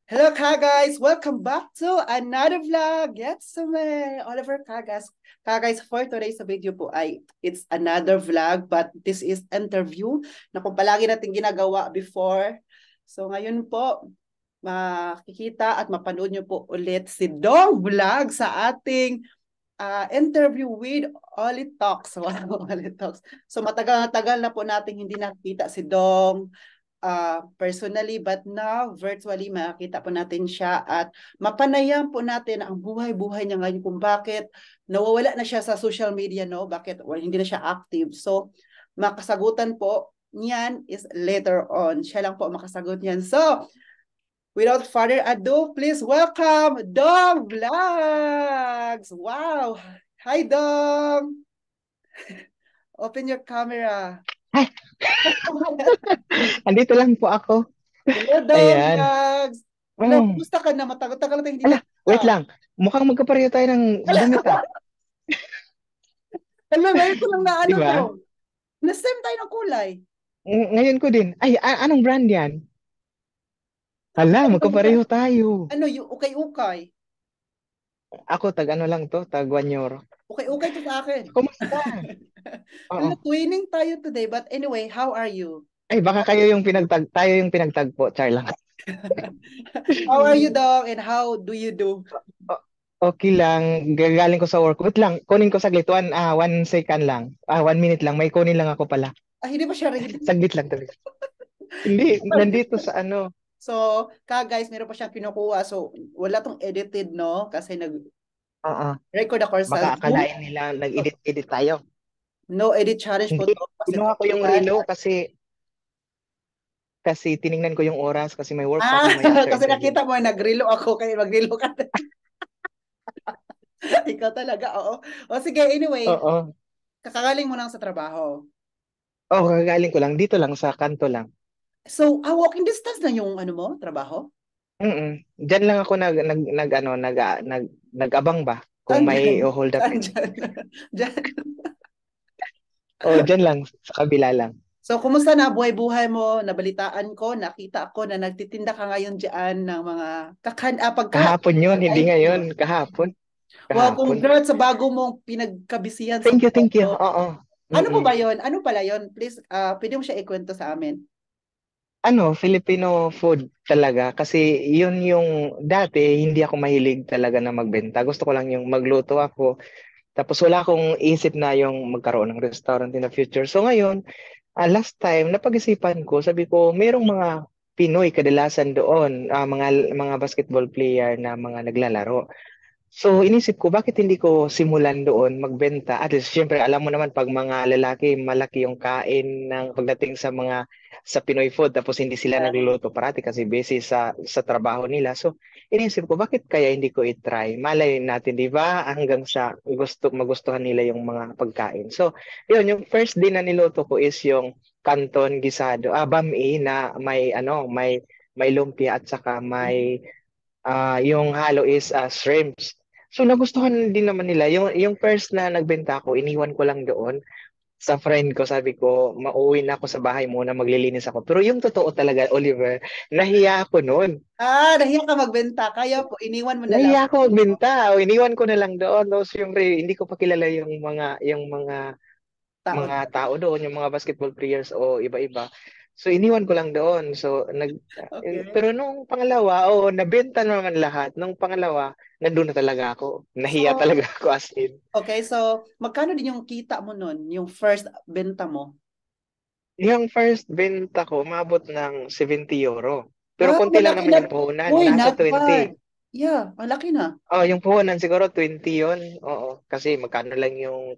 Hello, Ka guys! Welcome back to another vlog. Yes, may Oliver Kagas. Ka-guys, for today's video po ay it's another vlog but this is interview na kung palagi natin ginagawa before. So ngayon po, makikita at mapanood nyo po ulit si Dong Vlog sa ating interview with Oli Talks. Wow, Oli Talks. So matagal na po natin hindi nakita si Dong personally, but now virtually makita po natin siya at mapanayam po natin ang buhay-buhay niya ngayon kung bakit nawawala na siya sa social media, no? Bakit hindi na siya active. So makasagutan po niyan is later on. Siya lang po makasagot niyan. So without further ado, please welcome Dong Vlogs. Wow. Hi Dong. Open your camera. Ay, andito lang po ako. Hello, Dong Ayan. Vlogs. Hello, Mm. kumusta ka na? Matagal-tagal na hindi Ala, wait nakita. lang. Mukhang magkapareho tayo ng damit ah. Hello, ngayon ko lang na Di ano ba? to. Na-same tayo ng kulay. Ngayon ko din. Ay, anong brand yan? Hala, magkapareho tayo. Ano, yung ukay-ukay. Ako, tag-ano lang to, tag-Wanyoro. Ukay-ukay to sa akin. Kumusta? Oo. Hello, twinning tayo today. But anyway, how are you? Ay, baka tayo yung pinagtagpo, char lang. How are you, Dong? And how do you do? Okay lang, gagaling ko sa work. Wait lang, kunin ko saglit. One second lang. 1 minute lang. May kunin lang ako pala. Hindi ba siya ready? Saglit lang talaga. Hindi, nandito sa ano. So, guys, meron pa siyang kinukuha. So, wala tong edited, no? Kasi Oo. nag-record ako sa Baka Zoom. akalain nila nag-edit tayo. No edit challenge po Hindi, to. Kasi kinuha ko yung relo kasi tiningnan ko yung oras kasi may work pa ako may after kasi interview. nakita mo, nagrilo ako. Kaya magrilo ka. Ikaw talaga, oo. O sige, anyway, Oo. kakagaling mo lang sa trabaho. Oh, kagaling ko lang dito lang sa kanto lang. So, walking distance na yung ano mo, trabaho? Diyan lang ako nag-abang ba kung Saan dyan? may hold Saan upin. dyan? Dyan. Oh, diyan lang sa kabila lang. So, kumusta na buhay-buhay mo? Nabalitaan ko, nakita ko na nagtitinda ka ngayon dyan ng mga pagkain. Kahapon yun, hindi ngayon. Kahapon. Wow, Kahapon. congrats sa bago mong pinagkabisihan sa Thank you, thank you. mundo. Oo. Ano po ba Mm-mm. yon? Ano pala yon? Please, pwede mo siya ikwento sa amin. Filipino food talaga kasi yun yung dati hindi ako mahilig talaga na magbenta. Gusto ko lang yung magluto ako. Tapos wala akong isip na yung magkaroon ng restaurant in the future. So ngayon, last time napag-isipan ko, sabi ko, mayroong mga Pinoy kadalasan doon, mga basketball player na mga naglalaro. So, inisip ko, bakit hindi ko simulan doon magbenta? At least, syempre, alam mo naman, pag mga lalaki, malaki yung kain ng pagdating sa Pinoy food, tapos hindi sila nagluluto parati kasi busy sa trabaho nila. So, inisip ko, bakit kaya hindi ko i-try? Malay natin, di ba? Hanggang sa magustuhan nila yung mga pagkain. So, yun, yung first din na niluto ko is yung canton gisado, bami na may lumpia at saka may yung halo is shrimps. So nagustuhan din naman nila. Yung first na nagbenta ko, iniwan ko lang doon sa friend ko. Sabi ko, mauwi na ako sa bahay muna, maglilinis ako. Pero yung totoo talaga, Oliver, nahiya ako noon. Nahiya ka magbenta. Kaya po, iniwan mo na lang. Nahiya ako magbenta. O, iniwan ko na lang doon. No? Siyempre, hindi ko pa kilala yung mga Taon. tao doon, yung mga basketball players o iba-iba. So iniwan ko lang doon. Okay. Pero nung pangalawa, nabenta naman lahat. Nung pangalawa, nandun na talaga ako. Nahiya So, talaga ako as in. okay. So, magkano din yung kita mo nun? Yung first benta mo? Yung first benta ko, umabot ng 70 euro. Pero Wow, konti lang malaki naman na. yung puhunan, Uy, nasa not bad. 20. Yeah, malaki na. Oh, yung puhunan siguro 20 yun. Oo, kasi magkano lang yung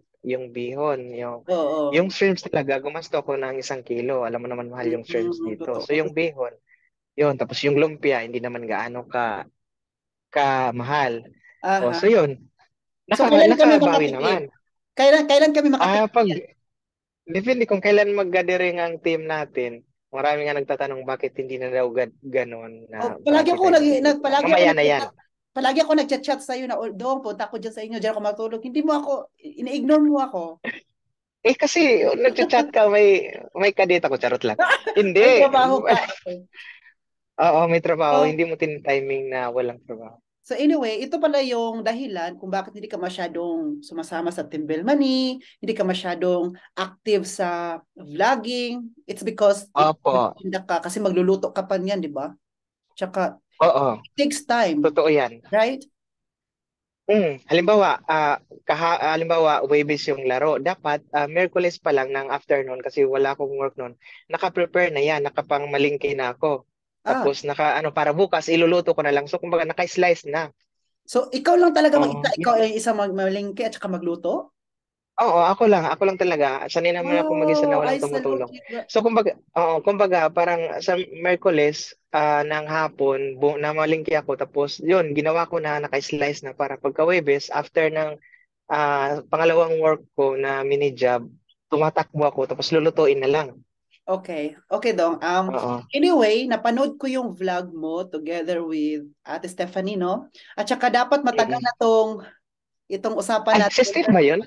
bihon, yung Oo. shrimps talaga, gumasto ako ng 1 kilo. Alam mo naman mahal yung shrimps dito. So Totoo. yung bihon, yun. Tapos yung lumpia, hindi naman gaano ka mahal. Oh, Aha. so yun. So, kailan kami Nakabawi makatikim? naman. Kailan kami Pag makatikim? depende kung kailan mag-gathering ang team natin. Marami nga nagtatanong bakit hindi na daw ganon Oh, na parati tayo nakikita. Mamaya na yan. palagi ako nagchat-chat sa iyo na, Dong, punta ako diyan sa inyo, diyan ako matulog. Hindi mo ako, ina-ignore mo ako. Kasi nagchat-chat ka, may kadate ako, charot lang. May Hindi. trabaho ka. Okay. Oo, may trabaho. So, Hindi mo tin-timing na walang trabaho. so anyway, ito pala yung dahilan kung bakit hindi ka masyadong sumasama sa Team Belmani, hindi ka masyadong active sa vlogging. It's because Opo. nagtitinda ka kasi magluluto ka pa niyan, di ba? Tsaka Oo. it takes time, Totoo yan. right? Halimbawa, Huwebes yung laro. Dapat, Miyerkules pa lang ng afternoon kasi wala akong work noon. Naka-prepare na yan, nakapangmalingki na ako. Ah, Tapos, para bukas, iluluto ko na lang. So, kumbaga, naka-slice na. so ikaw lang talaga mag-isa, Oo. ikaw ay isa malingki at saka magluto? Oo, ako lang talaga. Sanay naman ako mag-isa na Oh, I walang salute tumutulong. you. So kumbaga parang sa Miyerkules ng hapon namalingki ako tapos yun ginawa ko na naka-slice na para pagka Huwebes after ng pangalawang work ko na mini job, tumatakbo ako tapos lulutuin na lang. Okay. Okay, Dong. Oo. Anyway, napanood ko yung vlog mo together with Ate Stephanie, no? At saka dapat matagal Mm-mm. na itong usapan Ay, si natin. Steve ba yun?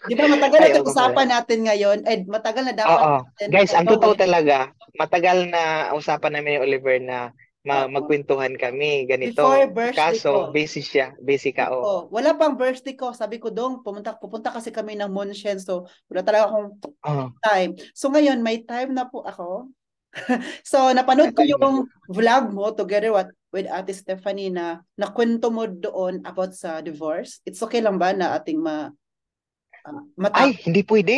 Di ba matagal na Ay, itong oo pala. usapan natin ngayon? Eh, matagal na dapat Oo. natin Guys, ang totoo gawin. talaga, matagal na usapan namin ni Oliver na Oo. magkwentuhan kami, Before ganito. birthday Kaso, ko. busy siya. Busy ka, oh. Oo. Wala pang birthday ko. Sabi ko, Dong, pupunta kasi kami ng Monshen. So, wala talaga akong Oh, time. So, ngayon, may time na po ako. So, may napanood ko time na. yung vlog mo together with Ate Stephanie na nakwento mo doon about sa divorce. It's okay lang ba na ating Ay, matap? hindi pwede.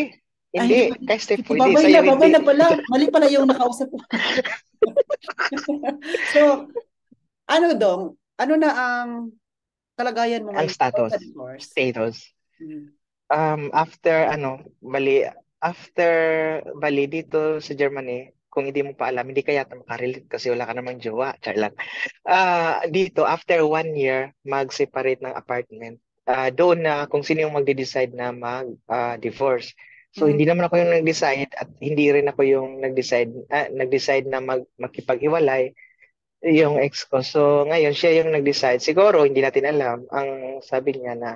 Ay, hindi Hindi. pa. Kay Steph Sige, pwede. Sa'yo babay hindi. na pala. Mali pala yung nakausap ko. So, ano dong? Ano na ang kalagayan mo Ang ngayon status. sa divorce? Status. Hmm. After bali dito sa Germany, kung hindi mo pa alam, hindi ka yata makarelate kasi wala ka namang jowa. Char lang. Dito, after 1 year, mag-separate ng apartment. Doon na kung sino yung magde-decide na mag-divorce. So, Mhm. hindi naman ako yung nag-decide at hindi rin ako yung nag-decide na makipag-hiwalay yung ex ko. So, ngayon, siya yung nag-decide. Siguro, hindi natin alam. Ang sabi niya na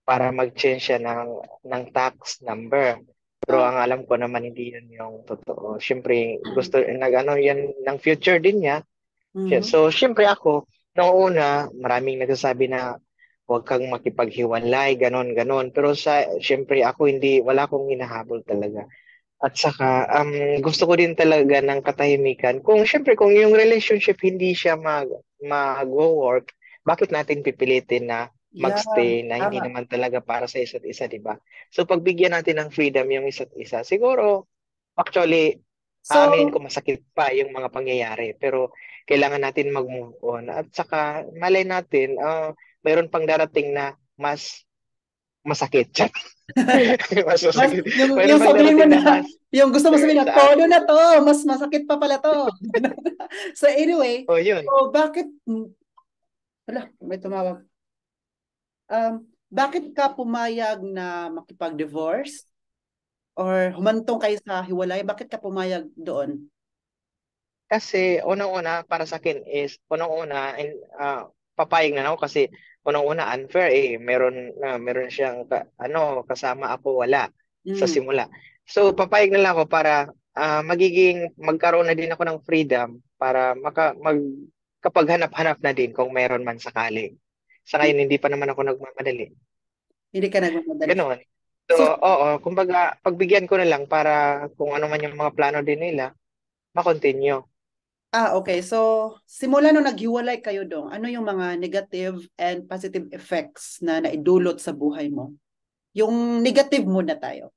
para mag-change siya ng tax number. Pero Ah, ang alam ko naman, hindi yun yung totoo. Siyempre, mhm. nag-ano yan ng future din niya. Mhm. So, siyempre ako, noong una, maraming nagsasabi na huwag kang makipaghiwalay, ganon, ganon. Pero siyempre ako, wala akong hinahabol talaga. At saka, gusto ko din talaga ng katahimikan. Kung yung relationship hindi siya mag-work, bakit natin pipilitin na Yeah, magstay na hindi tama. naman talaga para sa isa't isa, di ba? So, pagbigyan natin ng freedom yung isa't isa, siguro, actually, aaminin ko So, masakit pa yung mga pangyayari, pero kailangan natin mag-move on. At saka, malay natin, mayroon pang darating na mas masakit. Mas mas, masakit. yung Mayroon pang sabihin mo darating na na, mas yung gusto mo sabihin na, sa todo atin. na to, mas masakit pa pala to. So anyway, O yun. so bakit, wala, may tumawag. Bakit ka pumayag na makipag-divorce? Or humantong kayo sa hiwalay? Bakit ka pumayag doon? Kasi unang-una para sa akin is unang-una papayag na ako kasi unang-una unfair meron siyang kasama ako wala sa Mm. simula. So papayag na lang ako para magkaroon na din ako ng freedom para kapag hanap-hanap na din kung meron man sakali. Sa ngayon hindi pa naman ako nagmamadali. Hindi ka nagmamadali. Ganoon. So, So, oo, kumbaga, pagbigyan ko na lang para kung ano man yung mga plano din nila, makontinue. okay. So, simula nung naghiwalay kayo dong, ano yung mga negative and positive effects na naidulot sa buhay mo? Yung negative muna tayo.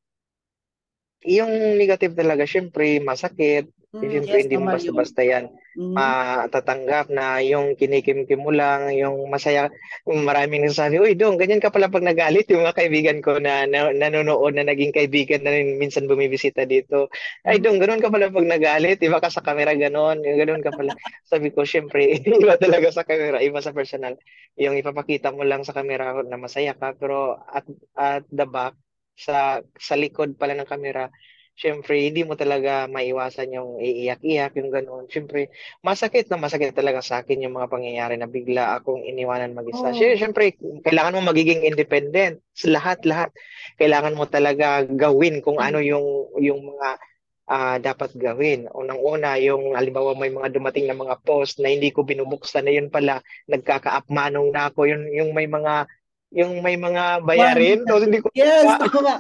Yung negative talaga, syempre, masakit. Syempre, Yes, hindi mo normal yun. basta-basta yan Mhm. matatanggap na yung kinikim-kim mo lang, yung masaya. Maraming nagsasabi, uy, Dong, ganyan ka pala pag nagalit. Yung mga kaibigan ko na nanonood na naging kaibigan na rin, minsan bumibisita dito. Ay, Mhm. Dong, ganun ka pala pag nagalit. Iba ka sa camera, ganun. Yung ganun ka pala. Sabi ko, syempre, iba talaga sa camera, iba sa personal. Yung ipapakita mo lang sa camera na masaya ka, pero at the back, sa likod pala ng camera, syempre, hindi mo talaga maiwasan yung iiyak-iyak, yung gano'n. Syempre, masakit talaga sa akin yung mga pangyayari na bigla akong iniwanan mag-isa. Oh, Syempre, kailangan mo magiging independent sa lahat-lahat. Kailangan mo talaga gawin kung ano yung mga dapat gawin. Unang-una, yung halimbawa may mga dumating na mga post na hindi ko binubuksan na yun pala, nagkakaapmanong na ako, yung may mga bayarin, tapos hindi ko Yes, pa. tama.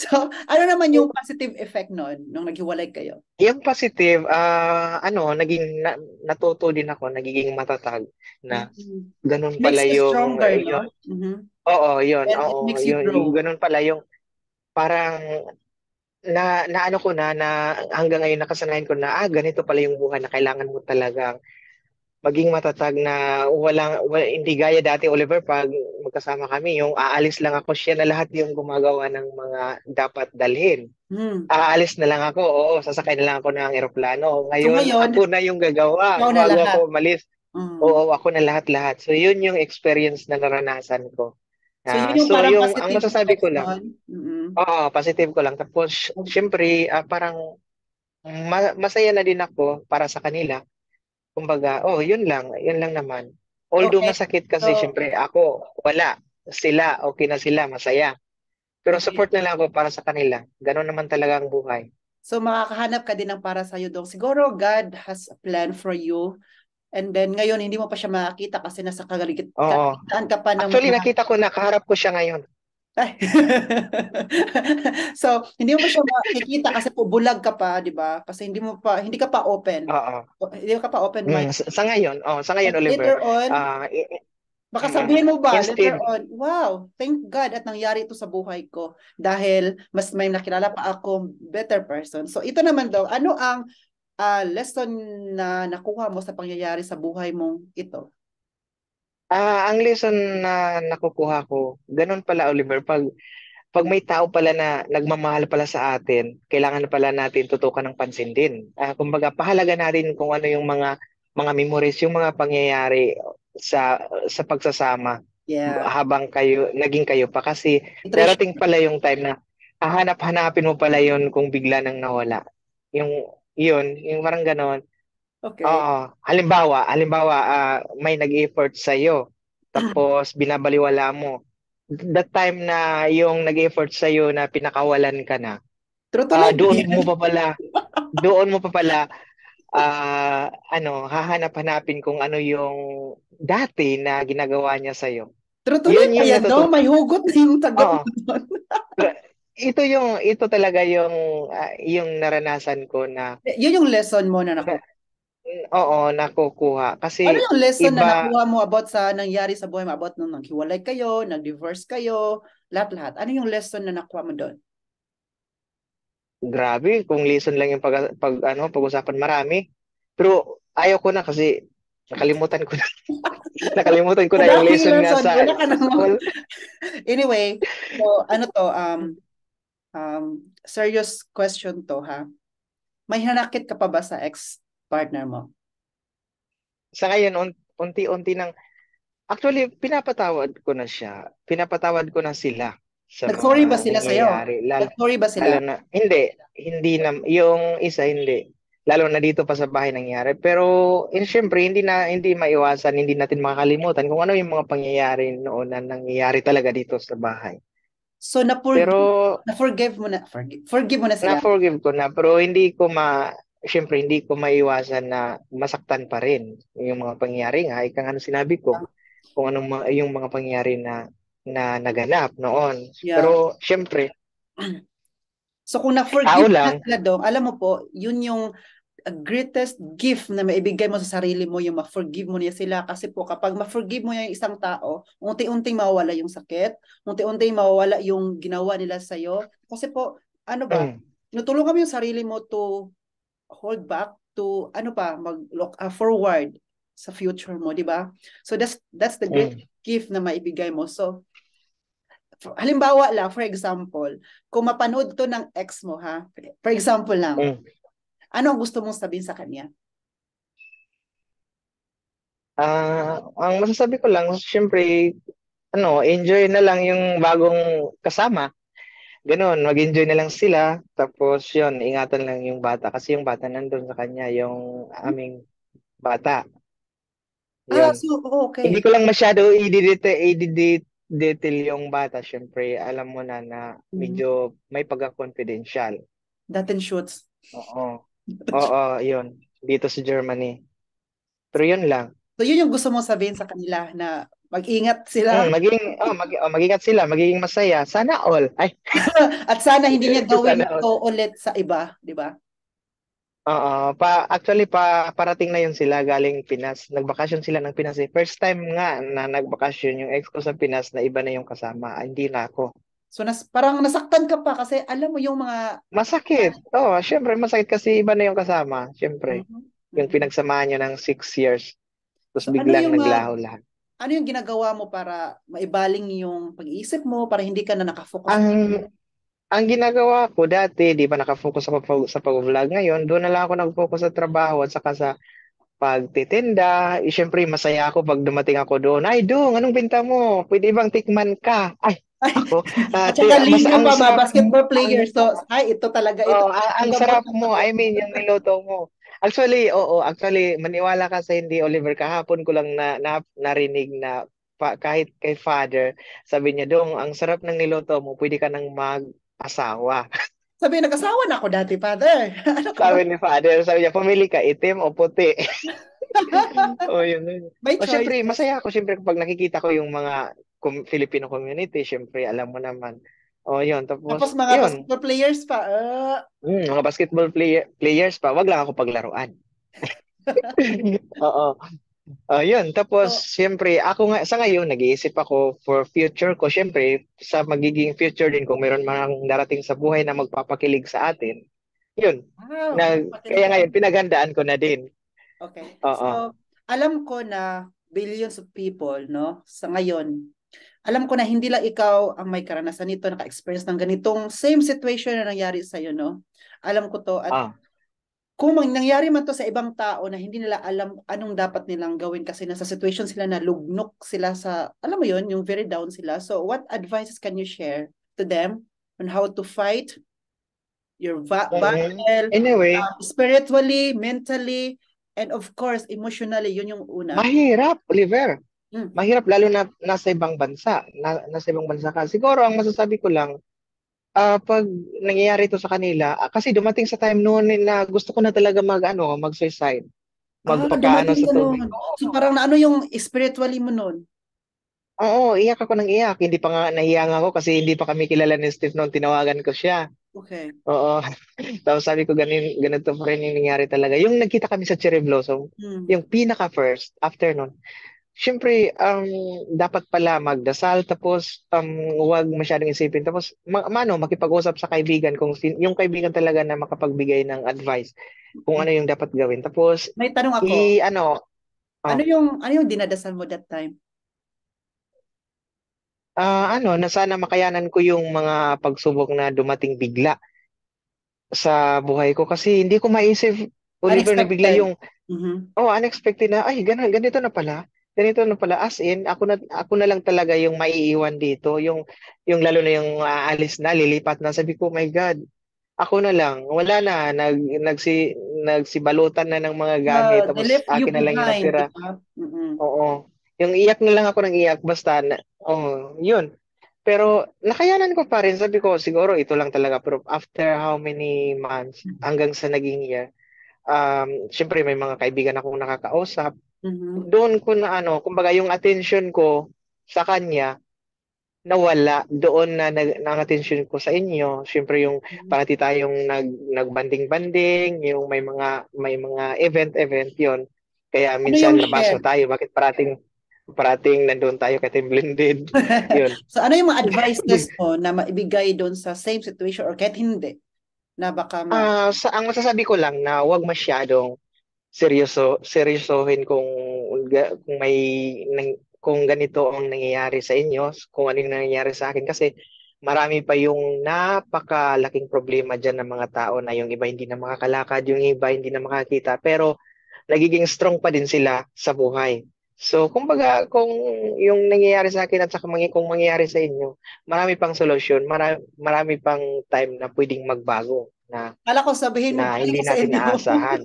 So, ano naman yung positive effect nun nung naghiwalay kayo? Yung positive, natuto din ako, nagiging matatag na Mhm. ganun pala Makes you yung, stronger, yun, no? Mhm. oo, yun, And it oo, makes you yung grow. ganun pala yung parang na ano ko na hanggang ngayon nakasanayan ko na ganito pala yung buhay na kailangan mo talagang maging matatag na hindi gaya dati Oliver pag magkasama kami yung aalis lang ako siya na lahat yung gumagawa ng mga dapat dalhin. Hmm. Aalis na lang ako, oo, sasakay na lang ako ng eroplano. So Ngayon, ngayon, ako na yung gagawa ikaw na bago lahat. ako umalis. Mm. Oo, ako na lahat-lahat. So, yun yung experience na naranasan ko. So yun yung So, parang ang positive masasabi effects ko lang, nun. Mm. oo, positive ko lang. Tapos, syempre, parang masaya na din ako para sa kanila. Kumbaga, oh, yun lang naman. Although Okay. masakit kasi, So, syempre, ako, wala. Sila, okay na sila, masaya. Pero okay. support na lang ako para sa kanila. Ganon naman talaga ang buhay. So makakahanap ka din ng para sa'yo dong. Siguro God has a plan for you. And then ngayon, hindi mo pa siya makakita kasi nasa Oo. kaligitan ka pa ng Actually, mga. nakita ko na, kaharap ko siya ngayon. Ay. So, hindi mo pa siya makikita kasi po bulag ka pa, 'di ba? Kasi hindi ka pa open. Oo. Hindi ka pa open mind. Sa ngayon, Oliver, Later on, ah, i- baka sabihin mo ba later instead, on, wow, thank God at nangyari ito sa buhay ko dahil mas may nakilala pa akong better person. So, ito naman daw, ano ang lesson na nakuha mo sa pangyayari sa buhay mong ito? ang lesson na nakukuha ko, ganun pala, Oliver, pag may tao pala na nagmamahal pala sa atin, kailangan pala natin tutukan ng pansin din. Kumbaga, pahalaga natin kung ano yung mga memories, yung mga pangyayari sa pagsasama Yeah. habang naging kayo pa. Kasi I-treasure. darating pala yung time na hahanap-hanapin mo pala yun kung bigla nang nawala. Yung parang ganon. Okay. Oo. Halimbawa, may nag-effort sa'yo, tapos binabaliwala mo. That time na yung nag-effort sa'yo na pinakawalan ka na, True-tuloy ba doon yan? mo pa pala, doon mo pa pala, hahanap-hanapin kung ano yung dati na ginagawa niya sa'yo. True-tuloy Yun ba yung yan, no? natutunan. May hugot na yung sagot Oo. mo doon. Ito talaga yung naranasan ko Yun yung lesson mo na nakuha. oo, nakukuha. Ano Kasi yung lesson na iba, nakuha mo about sa nangyari sa buhay mo? About nung naghiwalay kayo, nag-divorce kayo, lahat-lahat. Ano yung lesson na nakuha mo doon? grabe, kung lesson lang yung pag-usapan marami. Pero ayaw ko na kasi nakalimutan ko na. Nakalimutan ko na yung Madaming lesson nga lesson. sa Wala ka namang. well, Anyway, so ano to, serious question to, ha? May hinanakit ka pa ba sa ex-partner mo? sa ngayon unti-unti nang actually pinapatawad ko na siya. Pinapatawad ko na sila sa Nag-sorry ba mga sila sa'yo? nangyayari. Lalo, Nag-sorry ba lalo sila? na hindi na yung isa hindi. Lalo na dito pa sa bahay nangyari. Pero syempre hindi maiwasan, hindi natin makakalimutan kung ano yung mga pangyayari noon na nangyayari talaga dito sa bahay. So, Pero forgive mo na sila. na-forgive ko na pero syempre hindi ko maiwasan na masaktan pa rin yung mga pangyayari nga. Ika nga na sinabi ko kung anong yung mga pangyayari na naganap noon. Yeah. Pero syempre, So, kung tao na-forgive mo na lang. sila dong, alam mo po, yun yung greatest gift na maibigay mo sa sarili mo, yung ma-forgive mo niya sila. Kasi po, kapag ma-forgive mo yung isang tao, unti-unting mawawala yung sakit, unti-unting mawawala yung ginawa nila sa'yo. Kasi po, ano ba, Mm, tinutulungan mo yung sarili mo to hold back, to, ano pa, mag-look forward sa future mo, di ba? So, that's the great mm, gift na maibigay mo. So, halimbawa lang, for example, kung mapanood to ng ex mo, ha? For example lang, mm. ano ang gusto mong sabihin sa kanya? Ang masasabi ko lang, syempre, enjoy na lang yung bagong kasama. Ganon, mag-enjoy na lang sila. Tapos yun, ingatan lang yung bata. Kasi yung bata nandun sa kanya, yung aming bata. Yun. So, Hindi okay. ko lang masyado i-detail yung bata. Syempre, alam mo na Mm, medyo may pagka-confidential. that and shoots. Oo. Oo, yun. Dito sa Germany. Pero yun lang. So yun yung gusto mo sabihin sa kanila na mag-ingat sila Mag-ingat sila, magiging masaya. Sana all. Ay, at sana hindi niya gawin sana all. ito ulit sa iba, di ba? Oo, actually parating na yun sila galing Pinas. Nagbakasyon sila ng Pinas eh. First time nga na nagbakasyon yung ex ko sa Pinas na iba na yung kasama. Hindi na ako. So parang nasaktan ka pa kasi alam mo yung mga Masakit. Oo, syempre masakit kasi iba na yung kasama. Syempre, Mhm, yung mhm. pinagsamahan nyo ng 6 years. Tapos So biglang naglaho lahat. ano yung ginagawa mo para maibaling yung pag-iisip mo para hindi ka na nakafocus? Ang ang ginagawa ko dati, di ba nakafocus ako sa pag-vlog ngayon, doon na lang ako nag-focus sa trabaho at saka sa pagtitinda. Siyempre, masaya ako pag dumating ako doon. Ay, Dong, anong binta mo? Pwede bang tikman ka? Ay, ako, At saka mas linya ang pa ba sarap mo, basketball player so ay ito talaga ito oh, ang ang gamot sarap ng mo. pagod. I mean, yung niluto mo. Actually, oo, actually, maniwala ka sa hindi, Oliver, kahapon ko lang narinig na kahit kay father, sabi niya, Dong, ang sarap ng niluto mo, pwede ka nang mag-asawa. Sabi nag-asawa na ako dati, father. Ano ka ba? Sabi ni father, sabi niya, pumili ka, itim o puti. Oh, yun. May O syempre, choices. masaya ako syempre kapag nakikita ko yung mga Filipino community, syempre alam mo naman. Oh, yun. Tapos Tapos, mga yun. basketball players pa. Mga basketball players pa, wag lang ako paglaruan. Oo. Yun. Tapos, So, syempre, ako nga, sa ngayon, nag-iisip ako for future ko. Syempre, sa magiging future din, kung meron mang darating sa buhay na magpapakilig sa atin, yun. wow, Kaya pakilig ka. ngayon, pinagandaan ko na din. Okay. Oo. So, alam ko na billions of people, no, sa ngayon, alam ko na hindi lang ikaw ang may karanasan nito, naka-experience ng ganitong same situation na nangyari sa'yo, no? Alam ko to. At Ah. kung nangyari man to sa ibang tao na hindi nila alam anong dapat nilang gawin kasi nasa situation sila na lugnok sila sa, alam mo yon yung very down sila. So, what advices can you share to them on how to fight your battle, Anyway, spiritually, mentally, and of course, emotionally? Yun yung una. mahirap, Oliver. Mm. Mahirap lalo na nasa ibang bansa. Nasa ibang bansa ka. Siguro ang masasabi ko lang, pag nangyayari ito sa kanila, kasi dumating sa time noon na gusto ko na talaga mag-suicide, magpapaano Dumating sa tubig. ganun. So, parang na ano yung spiritually mo nun? Oo, iyak ako ng iyak. Hindi pa nga nahiyang ako kasi hindi pa kami kilala ni Steve noon. Tinawagan ko siya. Okay. Oo. Tapos sabi ko ganito pa rin yung nangyari talaga. Yung nagkita kami sa Cherry Blossom, Mm. yung pinaka first, after nun, siyempre, dapat pala magdasal tapos huwag masyadong isipin tapos makipag-usap sa kaibigan kung yung kaibigan talaga na makapagbigay ng advice kung ano yung dapat gawin. Tapos May tanong ako. i ano, oh, Ano yung dinadasal mo that time? na sana makayanan ko yung mga pagsubok na dumating bigla sa buhay ko kasi hindi ko maisip, Oliver, na bigla Unexpected. yung Mhm. unexpected na, ay, ganito na pala. Ganito na pala. As in, ako na lang talaga yung maiiwan dito. Yung lalo na yung aalis na, lilipat na. Sabi ko, oh my God, ako na lang. Wala na. Nagsibalutan na ng mga gamit. They Tapos left you akin na lang yung behind, di natira. ba? Mm-mm. Oo. Yung iyak na lang ako ng iyak. Basta, yun. Pero nakayanan ko pa rin. Sabi ko, siguro ito lang talaga. Pero after how many months, hanggang sa naging year, syempre may mga kaibigan akong nakakausap Mhm. doon ko na kumbaga yung attention ko sa kanya nawala doon na ang attention ko sa inyo. Siyempre yung parati tayong nagbanding-banding, yung may mga event yon. Kaya Ano yung minsan labas share? na tayo, bakit parating nandoon tayo kay Team Blended. Yun. So, ano yung mga advices mo na maibigay doon sa same situation or kahit hindi na baka Ang masasabi ko lang na huwag masyadong seryosohin kung may kung ganito ang nangyayari sa inyo, kung ano yung nangyayari sa akin kasi marami pa yung napakalaking problema diyan ng mga tao na yung iba hindi na makakalakad, yung iba hindi na makakita, pero nagiging strong pa din sila sa buhay. So, kumbaga, kung yung nangyayari sa akin at saka kung mangyayari sa inyo, marami pang solusyon, marami pang time na pwedeng magbago na kala ko sabihin mo na buti hindi na sa natin inyo. naasahan.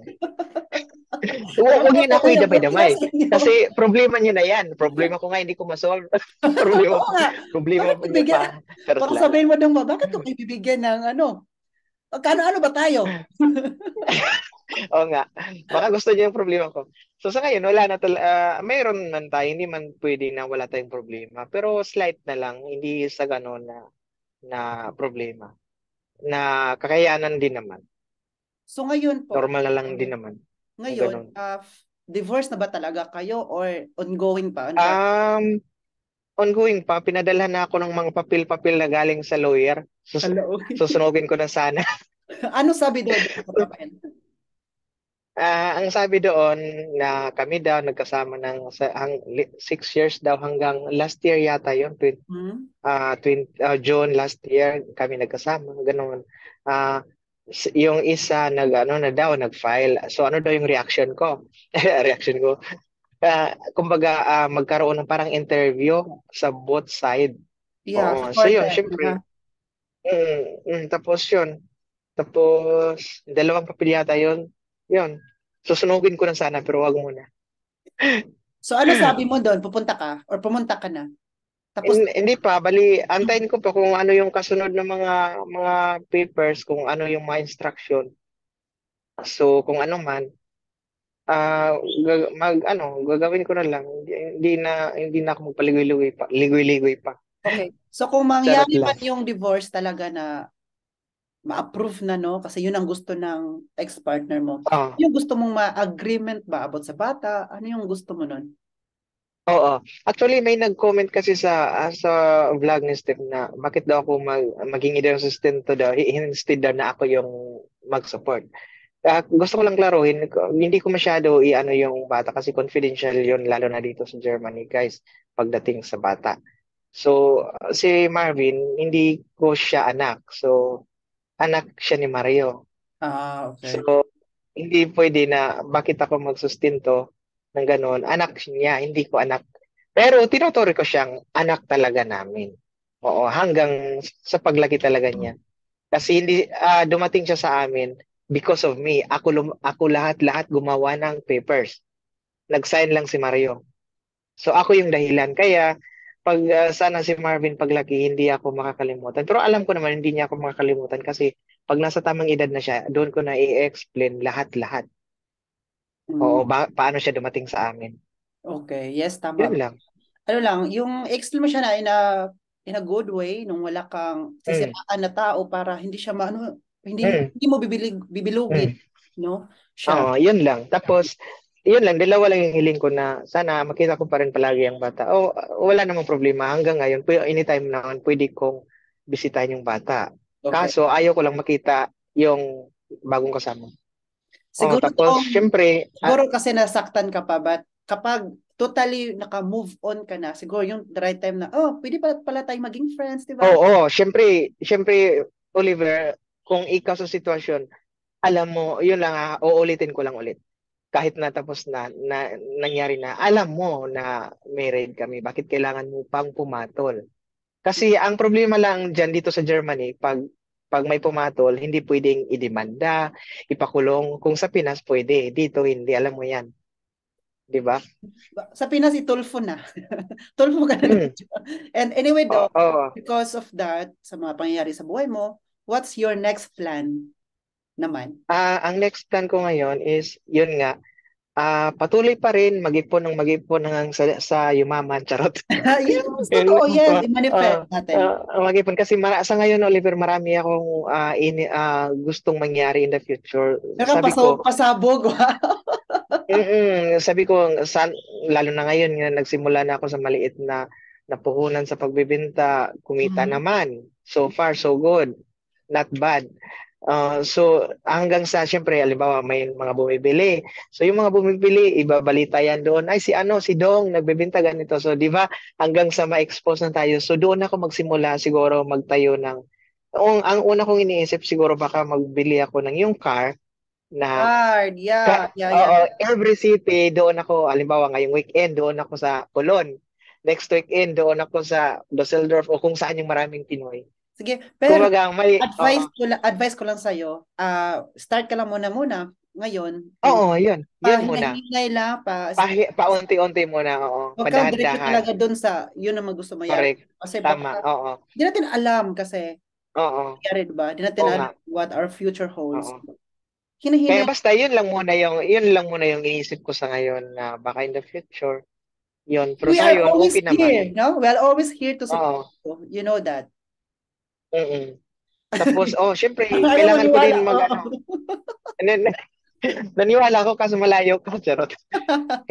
Huwag niyo Mabuti na ako na yan, idamay buti na damay. sa inyo. Kasi problema niyo na yan. Problema ko nga hindi ko masolve. Oo nga. Problema Bakit pa niyo bibigyan? pa. Charot Baka lang. sabihin mo nung ba, bakit ko kayo bibigyan ng ano? Kano-ano ba tayo? Oo nga. Baka gusto niya yung problema ko. So sa ngayon, wala na mayroon man tayo, hindi man pwede na wala tayong problema. Pero slight na lang, hindi sa gano'n na problema. Na kakayanan din naman. So ngayon po, Normal na lang din naman. Yung ngayon, gano'n. divorce na ba talaga kayo or ongoing pa? Ano ba? Um, Ongoing pa, pinadalhan na ako ng mga papel-papel na galing sa lawyer. Hello. Susunugin ko na sana. Ano sabi doon sa papel? Ang sabi doon na kami daw nagkasama ng 6 years daw hanggang last year yata yun, Hmm? June last year kami nagkasama, ganoon. Ah, yung isa ano na daw nag-file. So ano daw yung reaction ko? Reaction ko. Kumbaga magkaroon ng parang interview sa both side. Yeah, Oo. So yun, supported. syempre. Yeah. Tapos yun. Tapos dalawang papel yata yun. Yun. Susunugin ko na sana pero wag muna. So ano sabi mo doon? Pupunta ka or pumunta ka na? Tapos Hindi pa, bali antayin ko pa kung ano yung kasunod ng mga papers, kung ano yung mga instruction. So kung ano man, gagawin ko na lang. Hindi na ako magpaligoy-ligoy pa, ligoy-ligoy pa. okay. So kung Charot mangyari lang. man yung divorce talaga na ma-approve na, no? Kasi yun ang gusto ng ex-partner mo. Oh, Yung gusto mong ma-agreement ba about sa bata? Ano yung gusto mo nun? oo. Actually, may nag-comment kasi sa vlog ni Steph na bakit daw ako maging ideal sustento daw, instead daw na ako yung mag-support. Gusto ko lang klaruhin, hindi ko masyado i-ano yung bata kasi confidential yun, lalo na dito sa Germany, guys, pagdating sa bata. So, si Marvin, hindi ko siya anak. So, anak siya ni Mario. Okay. So, hindi pwede na bakit ako magsustinto ng gano'n. Anak niya, hindi ko anak. Pero tinuturi ko siyang anak talaga namin. Oo, hanggang sa paglaki talaga niya. Kasi hindi dumating siya sa amin because of me. Ako lahat-lahat gumawa ng papers. Nag-sign lang si Mario. So ako yung dahilan. Kaya pag sana si Marvin paglaki, hindi ako makakalimutan. Pero alam ko naman hindi niya ako makakalimutan kasi pag nasa tamang edad na siya, doon ko na i-explain lahat-lahat. Oo, Mm, paano siya dumating sa amin. okay. Yes, tama. Yun lang. Ano lang, yung explain mo siya na in a good way, nung wala kang Mm, sisiraan na tao para hindi siya maano, mm, hindi mo bibilugin, mm. no? Siya. Oo, yun lang. Tapos, yun lang, dalawa lang yung hiling ko na sana makita ko pa rin palagi ang bata. O, wala namang problema. Hanggang ngayon, anytime naman, pwede kong bisitahin yung bata. Okay. Kaso, ayaw ko lang makita yung bagong kasama. Oh, Siguro tapos, syempre, siguro kasi nasaktan ka pa, but kapag totally naka-move on ka na, siguro yung the right time na, oh, pwede pala tayong maging friends, di ba? oo, syempre, Oliver, kung ikaw sa sitwasyon, alam mo, yun lang uulitin ko lang ulit. Kahit natapos na nangyari na, alam mo na married kami, bakit kailangan mo pang pumatol? Kasi ang problema lang dyan dito sa Germany, pag may pumatol, hindi pwedeng idemanda, ipakulong. Kung sa Pinas, pwede. Dito, hindi. Alam mo yan. Di ba? Sa Pinas, itulfo na. Tulfo ka na. Mm. And anyway, Oo. though, because of that, sa mga pangyayari sa buhay mo, what's your next plan naman? Ang next plan ko ngayon is, yun nga, patuloy pa rin mag-ipon hanggang sa yumaman, charot. Yes, Yun, totoo, yes, i-manifest natin. mag-ipon kasi sa ngayon, Oliver, marami akong gustong mangyari in the future. Pero kang Sabi ko, pasabog, sabi ko, lalo na ngayon nga nagsimula na ako sa maliit na puhunan sa pagbebenta, kumita Mhm. naman. So far, so good. Not bad. So hanggang sa syempre halimbawa may mga bumibili. So yung mga bumibili ibabalita yan doon. Ay si Dong nagbebenta ganito. So di ba hanggang sa ma-expose na tayo. So doon ako magsimula siguro magtayo ng ang una kong iniisip siguro baka magbili ako ng yung car na Hard, yeah, yeah, yeah. oo, every city doon ako halimbawa ngayong weekend doon ako sa Colon. Next weekend doon ako sa Dusseldorf o kung saan yung maraming Pinoy. Sige, pero Kumbaga may oo. advice ko lang sa'yo, start ka lang muna ngayon, yung Oo, yun muna. pahinay-hinay lang, Paunti-unti muna, oo. huwag kang diretso Padahan-dahan. talaga dun sa, yun ang gusto mayari. Correct. Kasi Tama, baka, oo. hindi natin alam kasi, Oo. Kaya diba? Di natin Oo alam nga. what our future holds. Oo. Kaya Hinahina. basta yun lang muna yung iniisip ko sa ngayon na baka in the future, yun. Pero We sa are ngayon, always okay naman. here, no? We are always here to support Oo. you. You know that. Mm. Tapos, syempre, Ayaw kailangan ko maniwala. din Oo. mag-ano. Naniwala ako kaso malayo ka, charot.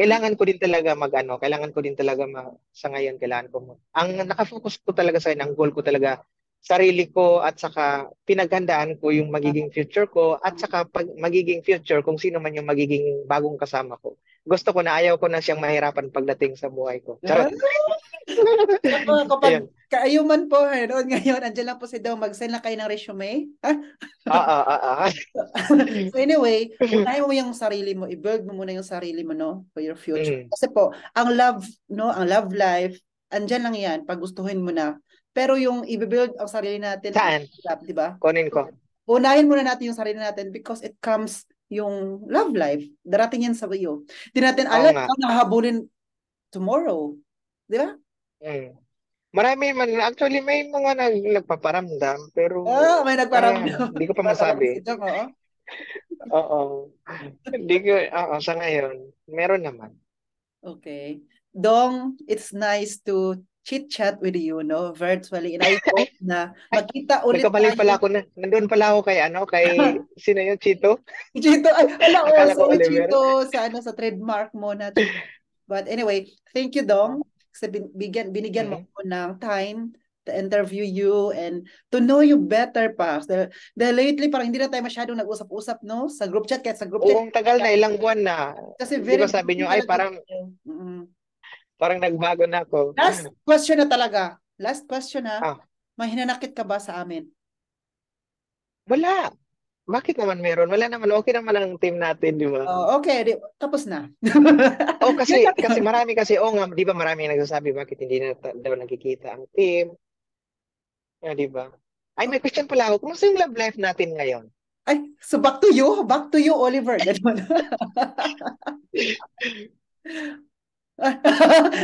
Kailangan ko din talaga mag-ano, kailangan ko din talaga sa ngayon, kailangan ko ang nakafocus ko talaga sa ang goal ko talaga, sarili ko at saka pinaghandaan ko yung magiging future ko at saka pag magiging future kung sino man yung magiging bagong kasama ko. Gusto ko na ayaw ko na siyang mahirapan pagdating sa buhay ko. Ah, Charot. Saka kapag Ayun. kaayuman po, noon ngayon, andyan lang po si Dong, mag-send lang kayo ng resume. Oo, oo. So anyway, unahin mo yung sarili mo, i-build mo muna yung sarili mo, no, for your future. Mm. Kasi po, ang love, no, ang love life, andyan lang yan, pag gustuhin mo na. Pero yung i-build ang sarili natin, Saan? di ba? Kunin ko. Unahin muna natin yung sarili natin because it comes yung love life. Darating yan sa iyo. Di natin Oo alam nga. kung nakahabulin tomorrow. Di ba? Mm. Marami man, actually may mga nagpaparamdam, pero May nagparamdam. hindi ko pa Nagpaparamdam si masabi. Jong, oo. Oo. Hindi ko, sa ngayon, meron naman. Okay. Dong, it's nice to chit-chat with you, no, virtually. And I Ay, hope na ay, magkita ulit nagkamali pala tayo. ako nandun pala ako kay sino yun, Chito? Chito, ay, hala, Akala ko sorry, Oliver. Chito, sa trademark mo na Chito. But anyway, thank you, Dong. Kasi binigyan mo Mm. ko ng time to interview you and to know you better pa. Dahil lately, parang hindi na tayo masyadong nag-usap-usap, no? Sa group chat, kahit sa group Oo, chat. ang tagal na, ilang buwan na. Kasi Di very ba sabi busy nyo, ay talaga parang, tayo. parang nagbago na ako. Last question na talaga. Last question na. Ah, May hinanakit ka ba sa amin? wala. Bakit naman meron? Wala naman, okay naman ang team natin, di ba? Oh, okay, tapos na. Oh, Yun kasi lang. marami kasi nga, 'di ba marami nagsasabi bakit hindi na daw nagkikita ang team, 'di ba? Ay, may question pala ako. Kumusta yung love life natin ngayon? Ay, so back to you, Oliver. Ganun.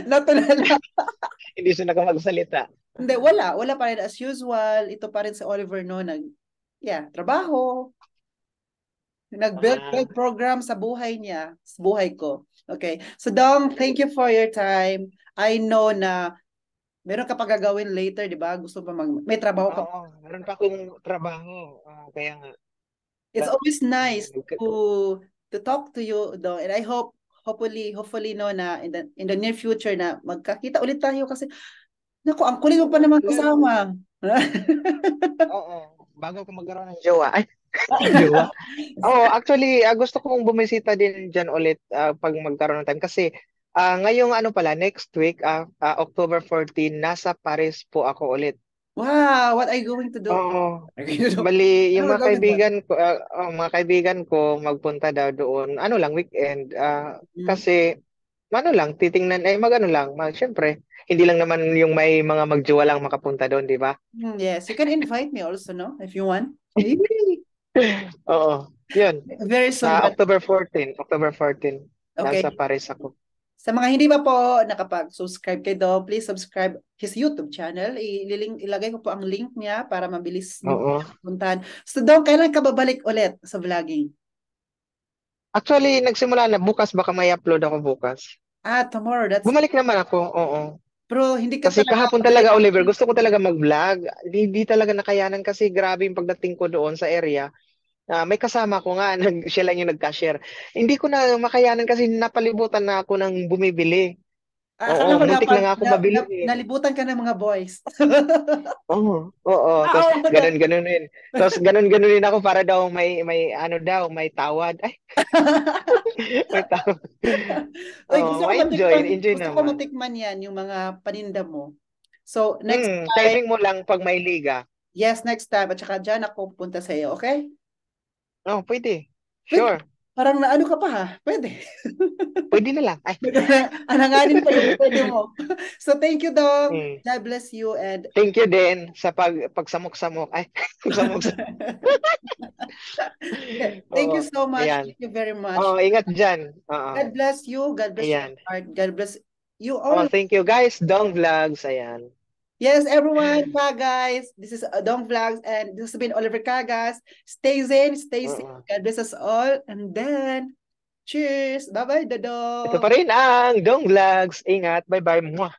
Natural lang. Hindi siya nakamagsalita. Hindi, wala pa rin as usual. Ito pa rin si Oliver, no, trabaho, nag-build Ah, program sa buhay niya, sa buhay ko. Okay. So, Dong, thank you for your time. I know na meron ka pa gagawin later, di ba? Gusto pa may trabaho ka. oo, meron pa akong trabaho. Kaya nga, It's ba, always nice nag- to talk to you, Dong. And I hopefully no na in the near future na magkakita ulit tayo kasi naku, ang kulit mo pa naman tagal. kasama. Oo, bago ko magkaroon ng jowa. Ay, jowa. Oo, actually, gusto kong bumisita din diyan ulit pag magkaroon ng time kasi ngayong ano pala, next week, October 14, nasa Paris po ako ulit. Wow, what are you going to do? Oo. Are you going to do? Bali, Ano yung mga gagawin doon? kaibigan ko, magpunta daw doon. Ano lang, weekend. Hmm. Kasi, ano lang, titingnan, mag-ano lang, syempre, hindi lang naman yung may mga magjowa lang makapunta doon, di ba? Yes, you can invite me also, no? If you want. Yay! Oo, yun. Very soon, but October 14, nasa okay. Paris ako. Sa mga hindi pa po nakapag-subscribe kay Do, please subscribe his YouTube channel. Ilagay ko po ang link niya para mabilis niyo Oo. puntahan. So, Do, kailan ka babalik ulit sa vlogging? Actually, nagsimula na, bukas baka may upload ako bukas. Tomorrow, that's Bumalik naman ako, oo. Pero hindi ka Kasi talaga kahapon babalik. talaga, Oliver, gusto ko talaga mag-vlog. Di talaga nakayanan kasi grabe yung pagdating ko doon sa area. May kasama ko nga, siya lang yung nag-cashier. Hindi ko na makayanan kasi napalibutan na ako ng bumibili. Akala Oo, ko muntik na nga ako mabili eh. nalibutan ka ng mga boys. Oo, oo. Tapos Oo, ganun-ganunin. Tapos ganun-ganunin ako para daw may ano daw, may tawad. Ay, may tawad. Uy, Oo, enjoy gusto ko naman. matikman yan, yung mga paninda mo. So, next time, Timing mo lang pag may liga. yes, next time. At saka dyan ako pupunta sa iyo, okay? Oh, pwede. Pwede. Sure. Parang naano ka pa ha? Pwede. Pwede na lang. Ay. Ananganin pa yung pwede mo. So, thank you, Dong. Mm. God bless you and Thank you din sa pagsamok-samok. Ay, pagsamok-samok. thank you Oo, so much. ayan. Thank you very much. Oo, ingat dyan. Oo, God bless you. God bless your ayan. heart. God bless you Oh, all. thank you guys. Dong Vlogs, ayan. Yes, everyone, guys. This is Dong Vlogs and this has been Oliver Kagas. Stay zen, stay safe. Oo. God bless us all. And then, cheers. Bye-bye, Ito Dodo. pa rin ang Dong Vlogs. Ingat. Bye-bye. Mwah.